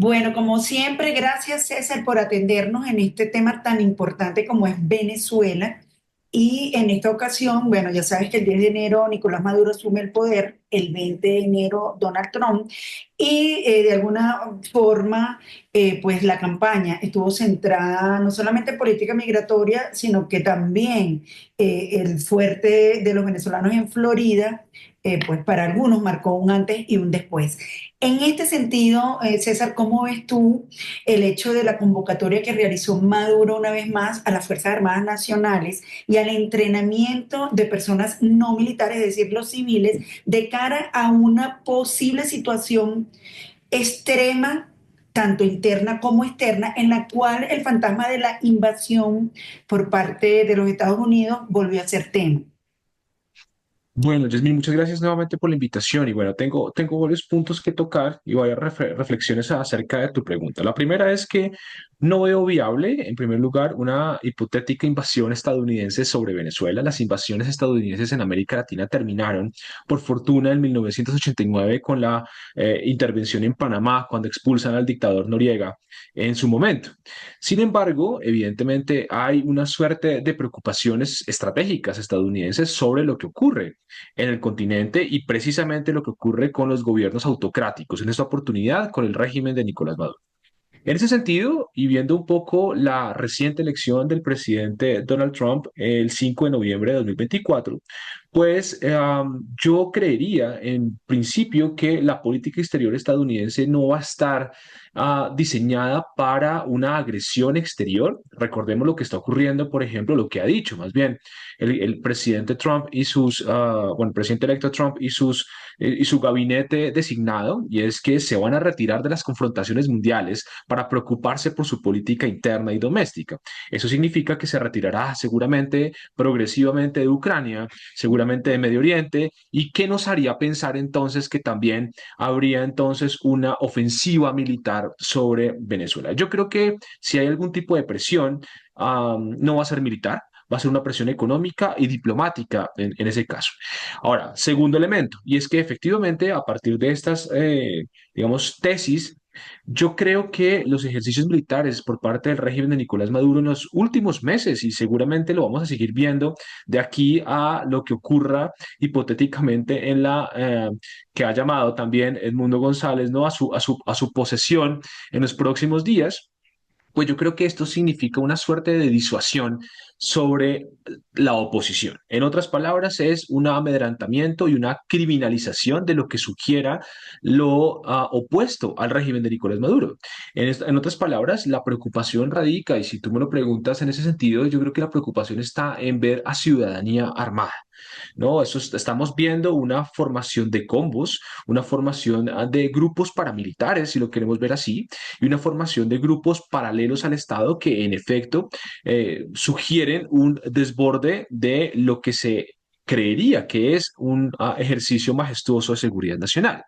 Bueno, como siempre, gracias César por atendernos en este tema tan importante como es Venezuela. Y en esta ocasión, bueno, ya sabes que el 10 de enero Nicolás Maduro asume el poder, el 20 de enero Donald Trump, y de alguna forma, pues la campaña estuvo centrada no solamente en política migratoria, sino que también el fuerte de los venezolanos en Florida, pues para algunos marcó un antes y un después. En este sentido, César, ¿cómo ves tú el hecho de la convocatoria que realizó Maduro una vez más a las Fuerzas Armadas Nacionales y al entrenamiento de personas no militares, es decir, los civiles, de cara a una posible situación extrema, tanto interna como externa, en la cual el fantasma de la invasión por parte de los Estados Unidos volvió a ser tema? Bueno, Yasmin, muchas gracias nuevamente por la invitación. Y bueno, tengo varios puntos que tocar y varias reflexiones acerca de tu pregunta. La primera es que no veo viable, en primer lugar, una hipotética invasión estadounidense sobre Venezuela. Las invasiones estadounidenses en América Latina terminaron, por fortuna, en 1989 con la intervención en Panamá, cuando expulsan al dictador Noriega en su momento. Sin embargo, evidentemente hay una suerte de preocupaciones estratégicas estadounidenses sobre lo que ocurre en el continente y precisamente lo que ocurre con los gobiernos autocráticos, en esta oportunidad con el régimen de Nicolás Maduro. En ese sentido, y viendo un poco la reciente elección del presidente Donald Trump el 5 de noviembre de 2024, pues yo creería en principio que la política exterior estadounidense no va a estar diseñada para una agresión exterior. Recordemos lo que está ocurriendo, por ejemplo, lo que ha dicho más bien el presidente Trump y el presidente electo Trump y su gabinete designado, y es que se van a retirar de las confrontaciones mundiales para preocuparse por su política interna y doméstica. Eso significa que se retirará seguramente progresivamente de Ucrania, seguramente de Medio Oriente, y qué nos haría pensar entonces que también habría entonces una ofensiva militar sobre Venezuela. Yo creo que si hay algún tipo de presión, no va a ser militar, va a ser una presión económica y diplomática en ese caso. Ahora, segundo elemento, y es que efectivamente a partir de estas, digamos, tesis, yo creo que los ejercicios militares por parte del régimen de Nicolás Maduro en los últimos meses, y seguramente lo vamos a seguir viendo de aquí a lo que ocurra hipotéticamente en la que ha llamado también Edmundo González, ¿no? A su posesión en los próximos días, pues yo creo que esto significa una suerte de disuasión sobre la oposición. En otras palabras, es un amedrentamiento y una criminalización de lo que sugiera lo opuesto al régimen de Nicolás Maduro. En otras palabras, la preocupación radica, y si tú me lo preguntas en ese sentido, yo creo que la preocupación está en ver a ciudadanía armada. ¿No? Estamos viendo una formación de combos, una formación de grupos paramilitares, si lo queremos ver así, y una formación de grupos paralelos al Estado que en efecto sugieren un desborde de lo que se creería que es un ejercicio majestuoso de seguridad nacional.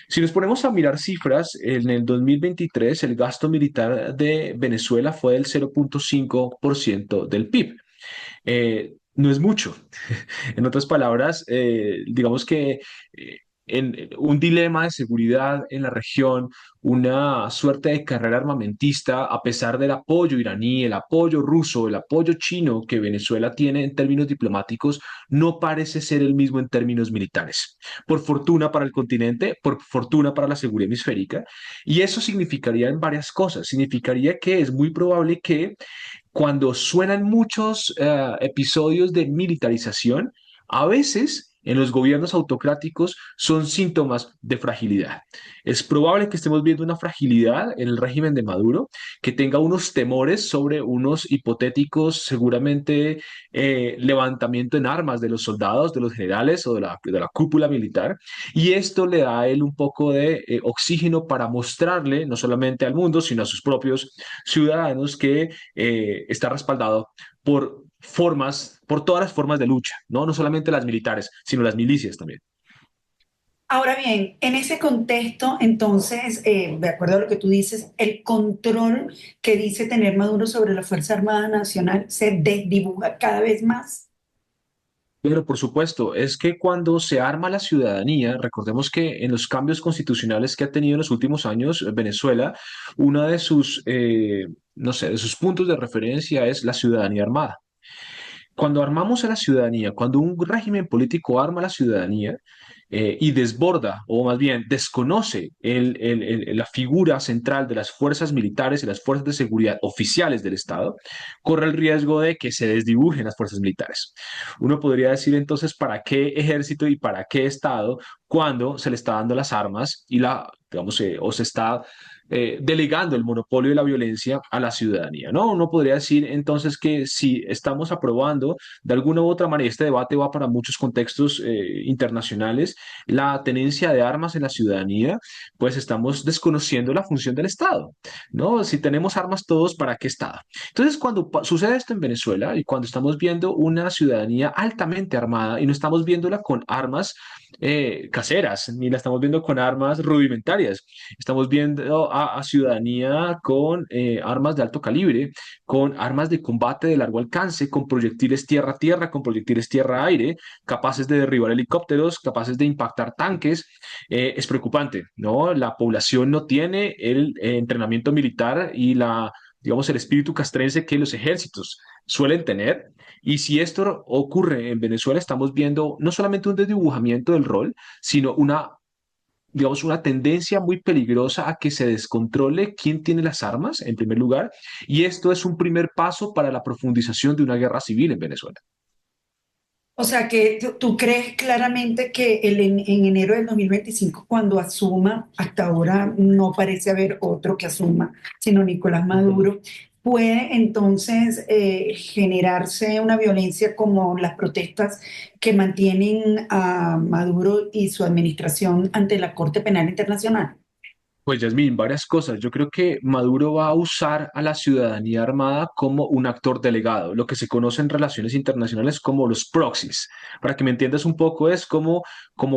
Si nos ponemos a mirar cifras, en el 2023 el gasto militar de Venezuela fue del 0,5% del PIB. No es mucho. En otras palabras, digamos que en un dilema de seguridad en la región, una suerte de carrera armamentista, a pesar del apoyo iraní, el apoyo ruso, el apoyo chino que Venezuela tiene en términos diplomáticos, no parece ser el mismo en términos militares. Por fortuna para el continente, por fortuna para la seguridad hemisférica, y eso significaría en varias cosas. Significaría que es muy probable que cuando suenan muchos episodios de militarización, a veces en los gobiernos autocráticos son síntomas de fragilidad. Es probable que estemos viendo una fragilidad en el régimen de Maduro, que tenga unos temores sobre unos hipotéticos, seguramente, levantamiento en armas de los soldados, de los generales o de la cúpula militar, y esto le da a él un poco de oxígeno para mostrarle, no solamente al mundo, sino a sus propios ciudadanos, que está respaldado por todas las formas de lucha, ¿no? No solamente las militares, sino las milicias también. Ahora bien, en ese contexto, entonces, de acuerdo a lo que tú dices, el control que dice tener Maduro sobre la Fuerza Armada Nacional se desdibuja cada vez más. Pero por supuesto, es que cuando se arma la ciudadanía, recordemos que en los cambios constitucionales que ha tenido en los últimos años Venezuela, una de sus, no sé, de sus puntos de referencia es la ciudadanía armada. Cuando armamos a la ciudadanía, cuando un régimen político arma a la ciudadanía y desborda, o más bien desconoce la figura central de las fuerzas militares y las fuerzas de seguridad oficiales del Estado, corre el riesgo de que se desdibujen las fuerzas militares. Uno podría decir entonces, ¿para qué ejército y para qué Estado cuando se le está dando las armas y digamos, o se está delegando el monopolio de la violencia a la ciudadanía, ¿no? Uno podría decir entonces que si estamos aprobando de alguna u otra manera, este debate va para muchos contextos internacionales, la tenencia de armas en la ciudadanía, pues estamos desconociendo la función del Estado, ¿no? Si tenemos armas todos, ¿para qué Estado? Entonces, cuando sucede esto en Venezuela y cuando estamos viendo una ciudadanía altamente armada y no estamos viéndola con armas caseras, ni la estamos viendo con armas rudimentarias, estamos viendo a ciudadanía con armas de alto calibre, con armas de combate de largo alcance, con proyectiles tierra-tierra, con proyectiles tierra-aire, capaces de derribar helicópteros, capaces de impactar tanques. Es preocupante, ¿no? La población no tiene el entrenamiento militar y digamos, el espíritu castrense que los ejércitos suelen tener. Y si esto ocurre en Venezuela, estamos viendo no solamente un desdibujamiento del rol, sino digamos, una tendencia muy peligrosa a que se descontrole quién tiene las armas, en primer lugar, y esto es un primer paso para la profundización de una guerra civil en Venezuela. O sea que tú crees claramente que en enero del 2025, cuando asuma, hasta ahora no parece haber otro que asuma, sino Nicolás Ujú. Maduro, puede entonces generarse una violencia como las protestas que mantienen a Maduro y su administración ante la Corte Penal Internacional. Pues Yasmín, varias cosas. Yo creo que Maduro va a usar a la ciudadanía armada como un actor delegado, lo que se conoce en relaciones internacionales como los proxies. Para que me entiendas un poco, es como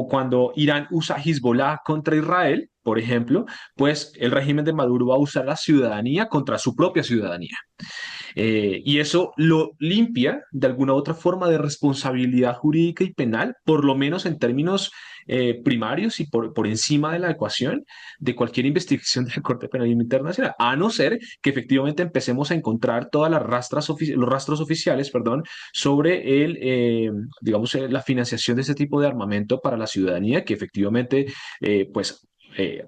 cuando Irán usa Hezbollah contra Israel, por ejemplo, pues el régimen de Maduro va a usar la ciudadanía contra su propia ciudadanía. Y eso lo limpia de alguna u otra forma de responsabilidad jurídica y penal, por lo menos en términos primarios y por encima de la ecuación de cualquier investigación de la Corte Penal Internacional, a no ser que efectivamente empecemos a encontrar todas las los rastros oficiales, perdón, sobre digamos, la financiación de este tipo de armamento para la ciudadanía, que efectivamente, pues,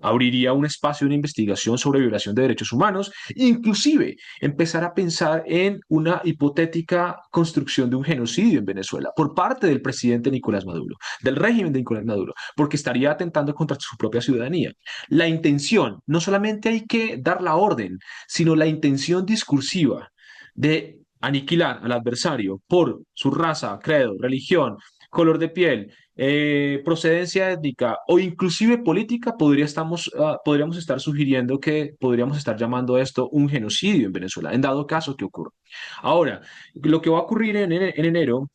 abriría un espacio de una investigación sobre violación de derechos humanos, inclusive empezar a pensar en una hipotética construcción de un genocidio en Venezuela por parte del presidente Nicolás Maduro, del régimen de Nicolás Maduro, porque estaría atentando contra su propia ciudadanía. La intención, no solamente hay que dar la orden, sino la intención discursiva de aniquilar al adversario por su raza, credo, religión, color de piel, procedencia étnica o inclusive política, podríamos estar sugiriendo que podríamos estar llamando a esto un genocidio en Venezuela, en dado caso que ocurra. Ahora, lo que va a ocurrir en enero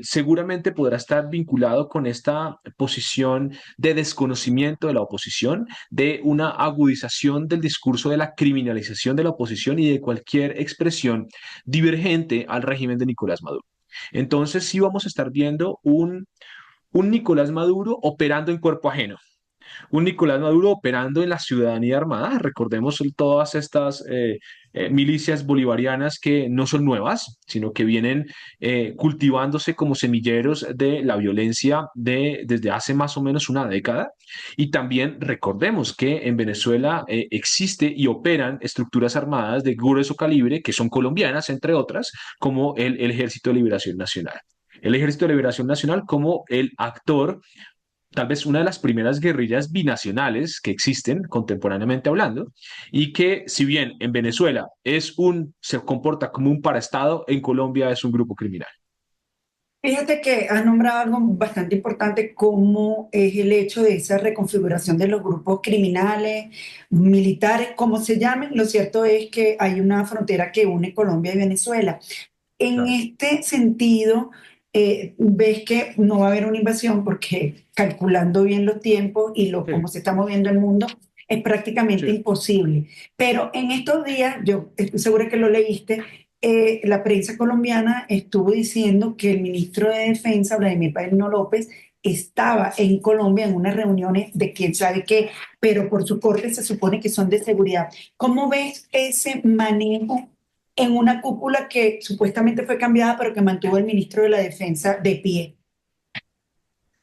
seguramente podrá estar vinculado con esta posición de desconocimiento de la oposición, de una agudización del discurso de la criminalización de la oposición y de cualquier expresión divergente al régimen de Nicolás Maduro. Entonces sí vamos a estar viendo un Nicolás Maduro operando en cuerpo ajeno, un Nicolás Maduro operando en la ciudadanía armada. Recordemos todas estas milicias bolivarianas que no son nuevas, sino que vienen cultivándose como semilleros de la violencia desde hace más o menos una década. Y también recordemos que en Venezuela existe y operan estructuras armadas de grueso calibre que son colombianas, entre otras, como el Ejército de Liberación Nacional. El Ejército de Liberación Nacional como el actor, tal vez una de las primeras guerrillas binacionales que existen contemporáneamente hablando, y que si bien en Venezuela se comporta como un paraestado, en Colombia es un grupo criminal. Fíjate que has nombrado algo bastante importante, como es el hecho de esa reconfiguración de los grupos criminales, militares, como se llamen. Lo cierto es que hay una frontera que une Colombia y Venezuela. En Claro. este sentido, ves que no va a haber una invasión porque calculando bien los tiempos y cómo Sí, se está moviendo el mundo, es prácticamente sí. imposible. Pero en estos días, yo estoy segura que lo leíste, la prensa colombiana estuvo diciendo que el ministro de Defensa, Vladimir Paulino López, estaba en Colombia en unas reuniones de quién sabe qué, pero por su corte se supone que son de seguridad. ¿Cómo ves ese manejo en una cúpula que supuestamente fue cambiada, pero que mantuvo el ministro de la Defensa de pie?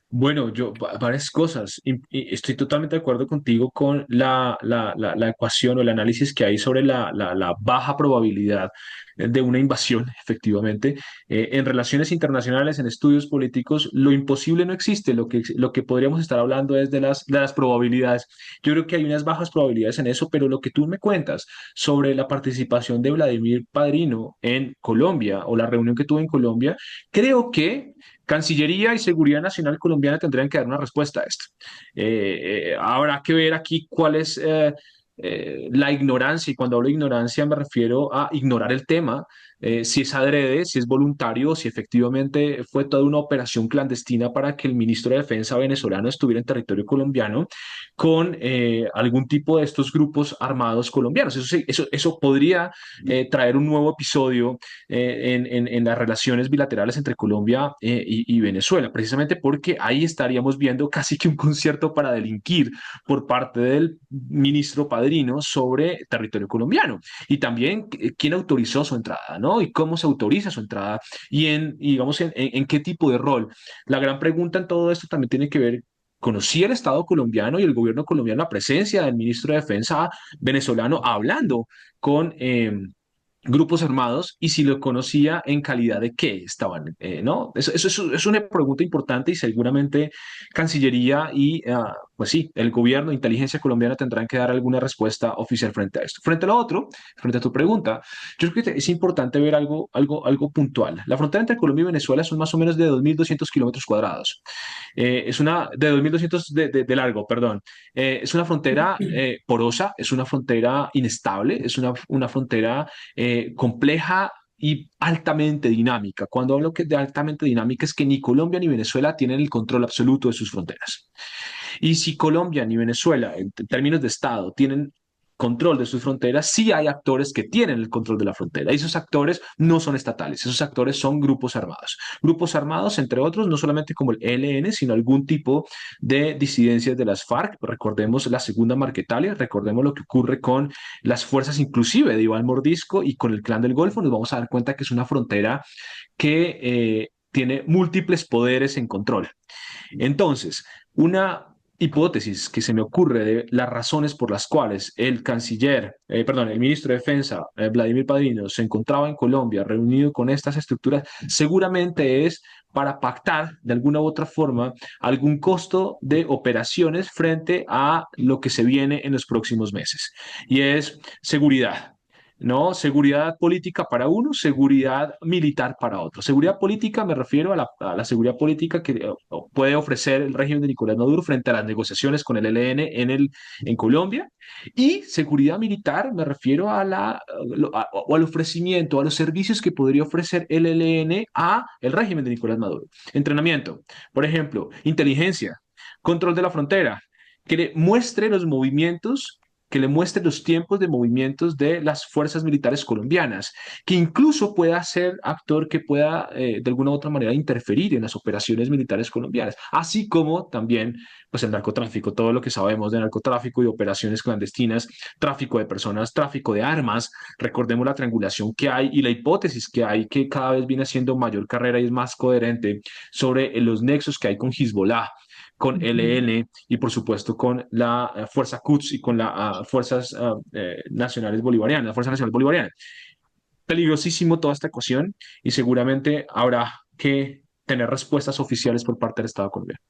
Bueno, varias cosas. Y estoy totalmente de acuerdo contigo con la ecuación o el análisis que hay sobre la baja probabilidad de una invasión, efectivamente. En relaciones internacionales, en estudios políticos, lo imposible no existe. Lo que podríamos estar hablando es de las probabilidades. Yo creo que hay unas bajas probabilidades en eso, pero lo que tú me cuentas sobre la participación de Vladimir Padrino en Colombia o la reunión que tuvo en Colombia, creo que Cancillería y Seguridad Nacional colombiana tendrían que dar una respuesta a esto. Habrá que ver aquí cuál es la ignorancia, y cuando hablo de ignorancia me refiero a ignorar el tema, si es adrede, si es voluntario, si efectivamente fue toda una operación clandestina para que el ministro de Defensa venezolano estuviera en territorio colombiano con algún tipo de estos grupos armados colombianos. Eso, sí, eso podría traer un nuevo episodio en las relaciones bilaterales entre Colombia y Venezuela, precisamente porque ahí estaríamos viendo casi que un concierto para delinquir por parte del ministro Padrino sobre territorio colombiano. Y también quién autorizó su entrada, ¿no? Y cómo se autoriza su entrada y digamos, en qué tipo de rol. La gran pregunta en todo esto también tiene que ver. ¿Conocía el Estado colombiano y el gobierno colombiano la presencia del ministro de Defensa venezolano hablando con grupos armados, y si lo conocía, en calidad de qué estaban, ¿no? Eso es una pregunta importante, y seguramente Cancillería y, pues sí, el gobierno, inteligencia colombiana tendrán que dar alguna respuesta oficial frente a esto. Frente a lo otro, frente a tu pregunta, yo creo que es importante ver algo puntual. La frontera entre Colombia y Venezuela son más o menos de 2.200 kilómetros cuadrados. Es una de 2.200 de largo, perdón. Es una frontera porosa, es una frontera inestable, es una frontera compleja y altamente dinámica. Cuando hablo de altamente dinámica es que ni Colombia ni Venezuela tienen el control absoluto de sus fronteras. Y si Colombia ni Venezuela, en términos de Estado, tienen control de sus fronteras, sí hay actores que tienen el control de la frontera. Y esos actores no son estatales, esos actores son grupos armados. Grupos armados, entre otros, no solamente como el ELN, sino algún tipo de disidencias de las FARC. Recordemos la Segunda Marquetalia, recordemos lo que ocurre con las fuerzas inclusive de Iván Mordisco y con el Clan del Golfo. Nos vamos a dar cuenta que es una frontera que tiene múltiples poderes en control. Entonces, una hipótesis que se me ocurre de las razones por las cuales el ministro de Defensa, Vladimir Padrino, se encontraba en Colombia reunido con estas estructuras, seguramente es para pactar de alguna u otra forma algún costo de operaciones frente a lo que se viene en los próximos meses. Y es seguridad. ¿No? Seguridad política para uno, seguridad militar para otro. Seguridad política me refiero a la seguridad política que puede ofrecer el régimen de Nicolás Maduro frente a las negociaciones con el ELN en Colombia. Y seguridad militar me refiero al ofrecimiento, a los servicios que podría ofrecer el ELN a el régimen de Nicolás Maduro. Entrenamiento, por ejemplo, inteligencia, control de la frontera, que le muestre los movimientos, que le muestre los tiempos de movimientos de las fuerzas militares colombianas, que incluso pueda ser actor que pueda de alguna u otra manera interferir en las operaciones militares colombianas, así como también pues el narcotráfico, todo lo que sabemos de narcotráfico y operaciones clandestinas, tráfico de personas, tráfico de armas. Recordemos la triangulación que hay y la hipótesis que hay, que cada vez viene haciendo mayor carrera y es más coherente sobre los nexos que hay con Hezbollah, con ELN y por supuesto con la Fuerza Quds y con las Fuerzas Nacionales Bolivarianas, la Fuerza Nacional Bolivariana. Peligrosísimo toda esta ecuación, y seguramente habrá que tener respuestas oficiales por parte del Estado colombiano.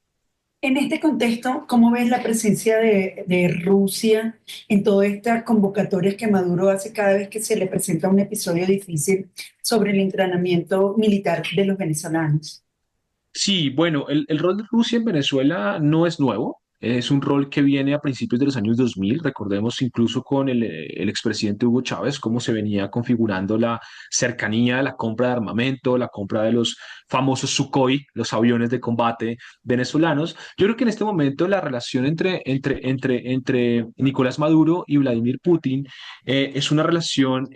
En este contexto, ¿cómo ves la presencia de Rusia en todas estas convocatorias que Maduro hace cada vez que se le presenta un episodio difícil sobre el entrenamiento militar de los venezolanos? Sí, bueno, el rol de Rusia en Venezuela no es nuevo. Es un rol que viene a principios de los años 2000. Recordemos incluso con el expresidente Hugo Chávez, cómo se venía configurando la cercanía, la compra de armamento, la compra de los famosos Sukhoi, los aviones de combate venezolanos. Yo creo que en este momento la relación entre Nicolás Maduro y Vladimir Putin es una relación,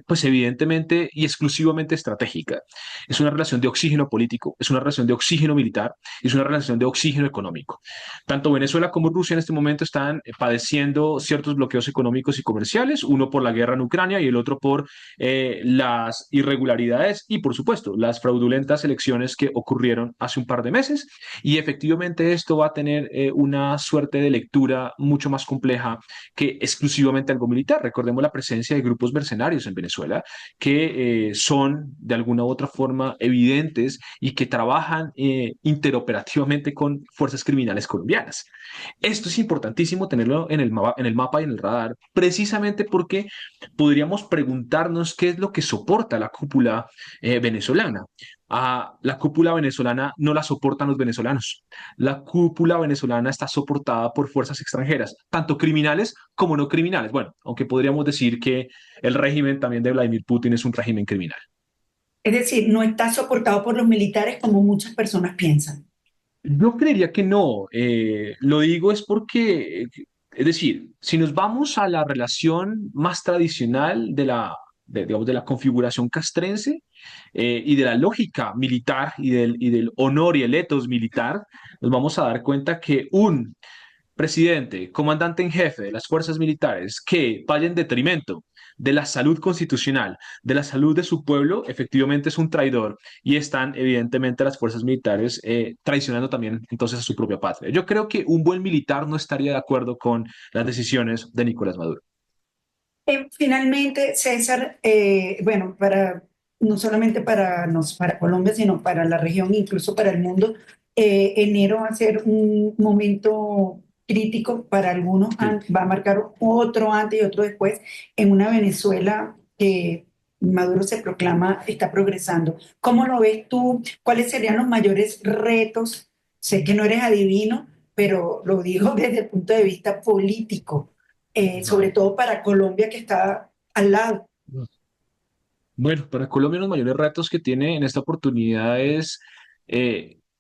pues evidentemente y exclusivamente estratégica. Es una relación de oxígeno político, es una relación de oxígeno militar, es una relación de oxígeno económico. Tanto Venezuela como Rusia en este momento están padeciendo ciertos bloqueos económicos y comerciales, uno por la guerra en Ucrania y el otro por las irregularidades y, por supuesto, las fraudulentas elecciones que ocurrieron hace un par de meses. Y efectivamente esto va a tener una suerte de lectura mucho más compleja que exclusivamente algo militar. Recordemos la presencia de grupos mercenarios en Venezuela que son de alguna u otra forma evidentes y que trabajan interoperativamente con fuerzas criminales colombianas. Esto es importantísimo tenerlo en el mapa y en el radar, precisamente porque podríamos preguntarnos qué es lo que soporta la cúpula venezolana. La cúpula venezolana no la soportan los venezolanos. La cúpula venezolana está soportada por fuerzas extranjeras, tanto criminales como no criminales. Bueno, aunque podríamos decir que el régimen también de Vladimir Putin es un régimen criminal. Es decir, no está soportado por los militares como muchas personas piensan. Yo creería que no. Lo digo es porque, es decir, si nos vamos a la relación más tradicional digamos, de la configuración castrense y de la lógica militar y del honor y el ethos militar, nos vamos a dar cuenta que un presidente, comandante en jefe de las fuerzas militares que vaya en detrimento de la salud constitucional, de la salud de su pueblo, efectivamente es un traidor y están evidentemente las fuerzas militares traicionando también entonces a su propia patria. Yo creo que un buen militar no estaría de acuerdo con las decisiones de Nicolás Maduro. Finalmente, César, bueno, no solamente para Colombia, sino para la región, incluso para el mundo, enero va a ser un momento crítico para algunos, Sí. va a marcar otro antes y otro después en una Venezuela que Maduro se proclama está progresando. ¿Cómo lo ves tú? ¿Cuáles serían los mayores retos? Sé que no eres adivino, pero lo digo desde el punto de vista político, sobre Vale. todo para Colombia que está al lado. Bueno, para Colombia los mayores retos que tiene en esta oportunidad es,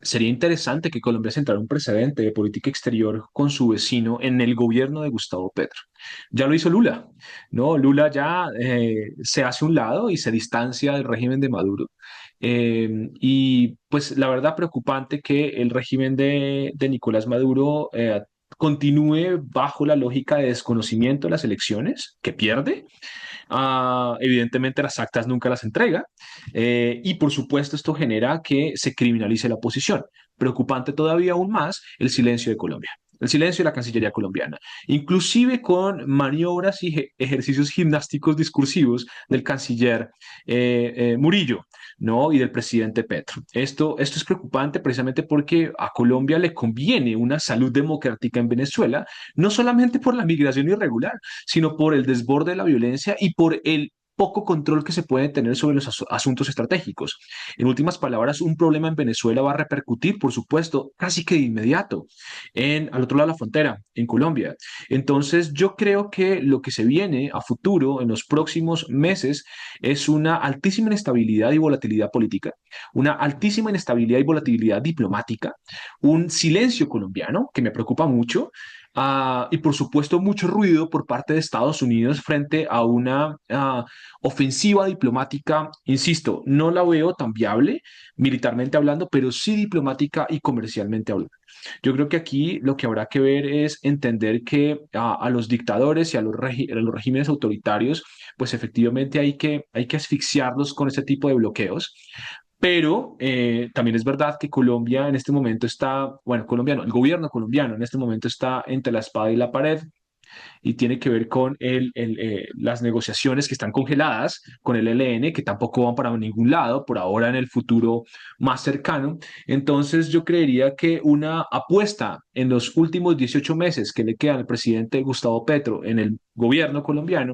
sería interesante que Colombia sentara un precedente de política exterior con su vecino en el gobierno de Gustavo Petro. Ya lo hizo Lula, ¿no? Lula ya se hace un lado y se distancia del régimen de Maduro. Y pues la verdad preocupante que el régimen de Nicolás Maduro continúe bajo la lógica de desconocimiento de las elecciones, que pierde. Evidentemente las actas nunca las entrega y por supuesto esto genera que se criminalice la oposición. Preocupante todavía aún más el silencio de Colombia. El silencio de la Cancillería colombiana, inclusive con maniobras y ejercicios gimnásticos discursivos del canciller Murillo, ¿no? Y del presidente Petro. Esto es preocupante precisamente porque a Colombia le conviene una salud democrática en Venezuela, no solamente por la migración irregular, sino por el desborde de la violencia y por el poco control que se puede tener sobre los asuntos estratégicos. En últimas palabras, un problema en Venezuela va a repercutir, por supuesto, casi que de inmediato al otro lado de la frontera, en Colombia. Entonces, yo creo que lo que se viene a futuro, en los próximos meses, es una altísima inestabilidad y volatilidad política, una altísima inestabilidad y volatilidad diplomática, un silencio colombiano que me preocupa mucho, y por supuesto mucho ruido por parte de Estados Unidos frente a una ofensiva diplomática, insisto, no la veo tan viable militarmente hablando, pero sí diplomática y comercialmente hablando. Yo creo que aquí lo que habrá que ver es entender que a los dictadores y a los regímenes autoritarios, pues efectivamente hay que asfixiarlos con este tipo de bloqueos. Pero también es verdad que Colombia en este momento está, bueno, colombiano, el gobierno colombiano en este momento está entre la espada y la pared y tiene que ver con las negociaciones que están congeladas con el ELN, que tampoco van para ningún lado por ahora en el futuro más cercano. Entonces yo creería que una apuesta en los últimos 18 meses que le quedan al presidente Gustavo Petro en el gobierno colombiano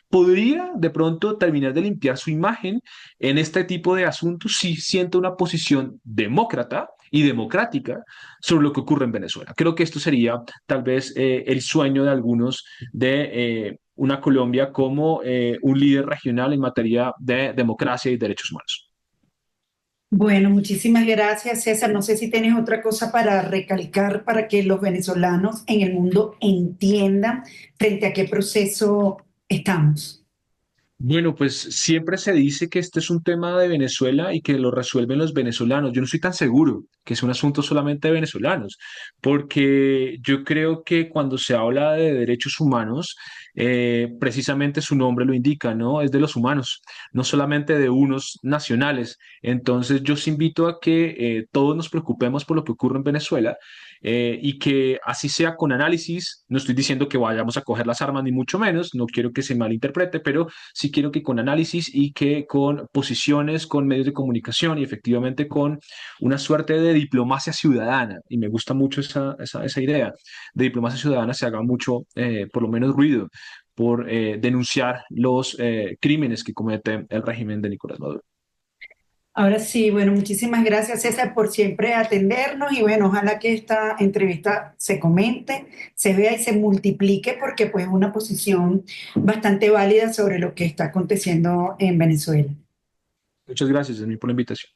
podría de pronto terminar de limpiar su imagen en este tipo de asuntos si siente una posición demócrata y democrática sobre lo que ocurre en Venezuela. Creo que esto sería tal vez el sueño de algunos de una Colombia como un líder regional en materia de democracia y derechos humanos. Bueno, muchísimas gracias, César. No sé si tienes otra cosa para recalcar para que los venezolanos en el mundo entiendan frente a qué proceso estamos. Bueno, pues siempre se dice que este es un tema de Venezuela y que lo resuelven los venezolanos. Yo no estoy tan seguro que es un asunto solamente de venezolanos, porque yo creo que cuando se habla de derechos humanos, precisamente su nombre lo indica, ¿no? Es de los humanos, no solamente de unos nacionales. Entonces yo os invito a que todos nos preocupemos por lo que ocurre en Venezuela y que así sea con análisis. No estoy diciendo que vayamos a coger las armas, ni mucho menos, no quiero que se malinterprete, pero sí quiero que con análisis y que con posiciones, con medios de comunicación y efectivamente con una suerte de diplomacia ciudadana, y me gusta mucho esa idea, de diplomacia ciudadana se haga mucho, por lo menos ruido, por denunciar los crímenes que comete el régimen de Nicolás Maduro. Ahora sí, bueno, muchísimas gracias, César, por siempre atendernos y bueno, ojalá que esta entrevista se comente, se vea y se multiplique porque pues es una posición bastante válida sobre lo que está aconteciendo en Venezuela. Muchas gracias, Desmond, por la invitación.